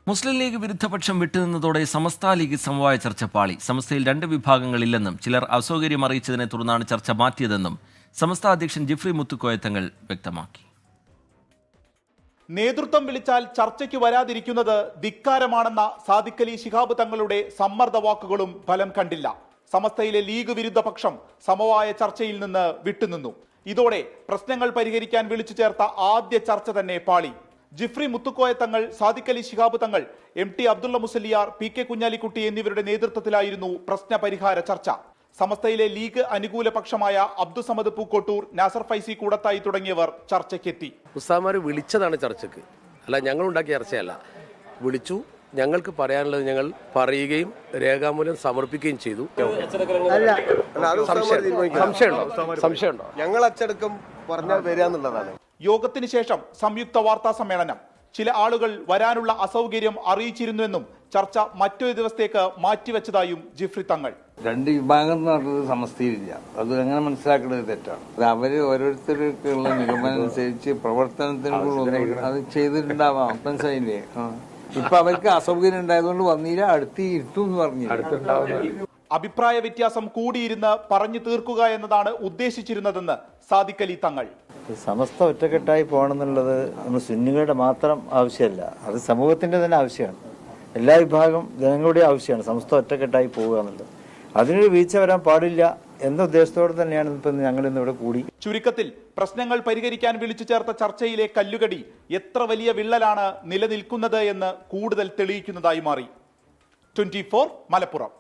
മുസ്ലിം league വിരുദ്ധപക്ഷം വിട്ടുനിന്നതോടെ സമസ്ത league സമവായ ചർച്ച പാളി. സമസ്തയിൽ രണ്ട് വിഭാഗങ്ങളില്ലെന്നും ചിലർ അസൗകര്യം അറിയിച്ചതിനെ തുടർന്നാണ് ചർച്ച മാറ്റിയതെന്നും സമസ്ത അധ്യക്ഷൻ ജിഫ്രി മുത്തുക്കോയ തങ്ങൾ വ്യക്തമാക്കി. നേതൃത്വം വിളിച്ചാൽ ചർച്ചയ്ക്ക് വരാതിരിക്കുന്നത് ധിക്കാരമാണെന്ന സാദിഖ് അലി ശിഹാബ് തങ്ങളുടെ സമ്മർദ്ദ വാക്കുകളും ഫലം കണ്ടില്ല. സമസ്തയിലെ ലീഗ് വിരുദ്ധ പക്ഷം സമവായ ചർച്ചയിൽ നിന്ന് വിട്ടുനിന്നു. ഇതോടെ പ്രശ്നങ്ങൾ പരിഹരിക്കാൻ വിളിച്ചു ചേർത്ത ആദ്യ ചർച്ച തന്നെ പാളി. ജിഫ്രി മുത്തുക്കോയ തങ്ങൾ, സാദിഖ് അലി ശിഹാബ് തങ്ങൾ, MT അബ്ദുള്ള മുസല്ലിയാർ, PK കുഞ്ഞാലിക്കുട്ടി എന്നിവരുടെ നേതൃത്വത്തിലായിരുന്നു പ്രശ്ന പരിഹാര ചർച്ച. സമസ്തയിലെ ലീഗ് അനുകൂല പക്ഷമായ അബ്ദുസമദ് പൂക്കോട്ടൂർ, നാസർ ഫൈസി കൂടത്തായി തുടങ്ങിയവർ ചർച്ചയ്ക്കെത്തി. ഉസ്താദ്മാർ വിളിച്ചതാണ് ചർച്ചയ്ക്ക്, അല്ല ഞങ്ങൾ ഉണ്ടാക്കിയ ചർച്ചയല്ല. വിളിച്ചു, ഞങ്ങൾക്ക് പറയാനുള്ളത് ഞങ്ങൾ പറയുകയും രേഖാമൂലം സമർപ്പിക്കുകയും ചെയ്തു. സംശയമുണ്ടോ? ഞങ്ങൾ അച്ചടക്കം പറഞ്ഞാൽ വരികയെന്നുള്ളതാണ്. യോഗത്തിന് ശേഷം സംയുക്ത വാർത്താ സമ്മേളനം. ചില ആളുകൾ വരാനുള്ള അസൗകര്യം അറിയിച്ചിരുന്നുവെന്നും ചർച്ച മറ്റൊരു ദിവസത്തേക്ക് മാറ്റിവെച്ചതായും ജിഫ്രി തങ്ങൾ. രണ്ട് വിഭാഗം എന്ന് പറഞ്ഞത് സമസ്തയിലില്ല. അത് അങ്ങനെ മനസ്സിലാക്കുന്നത് തെറ്റാണ്. അത് അവര് ഓരോരുത്തർക്കുള്ള നിഗമനം അനുസരിച്ച് പ്രവർത്തനത്തിനുള്ള അത് ചെയ്തിട്ടുണ്ടാവാം. മനസ്സിലായില്ലേ? ഇപ്പൊ അവർക്ക് അസൗകര്യം ഉണ്ടായതുകൊണ്ട് വന്നില്ല, അടുത്ത് ഇരുത്തും എന്ന് പറഞ്ഞു. അഭിപ്രായ വ്യത്യാസം കൂടിയിരുന്ന് പറഞ്ഞു തീർക്കുക എന്നതാണ് ഉദ്ദേശിച്ചിരുന്നതെന്ന് സാദിഖ് അലി തങ്ങൾ. സമസ്ത ഒറ്റക്കെട്ടായി പോകണമെന്നുള്ളത് നമ്മൾ സുന്നികളുടെ മാത്രം ആവശ്യമല്ല, അത് സമൂഹത്തിന്റെ തന്നെ ആവശ്യമാണ്. എല്ലാ വിഭാഗം ജനങ്ങളുടെ ആവശ്യമാണ് സമസ്ത ഒറ്റക്കെട്ടായി പോവുക എന്നുള്ളത്. അതിനൊരു വീഴ്ച വരാൻ പാടില്ല എന്ന ഉദ്ദേശത്തോടെ തന്നെയാണ് ഇപ്പം ഞങ്ങൾ ഇന്നിവിടെ കൂടി. ചുരുക്കത്തിൽ പ്രശ്നങ്ങൾ പരിഹരിക്കാൻ വിളിച്ചു ചേർത്ത ചർച്ചയിലെ കല്ലുകടി എത്ര വലിയ വിള്ളലാണ് നിലനിൽക്കുന്നത് എന്ന് കൂടുതൽ തെളിയിക്കുന്നതായി മാറി. 24 മലപ്പുറം.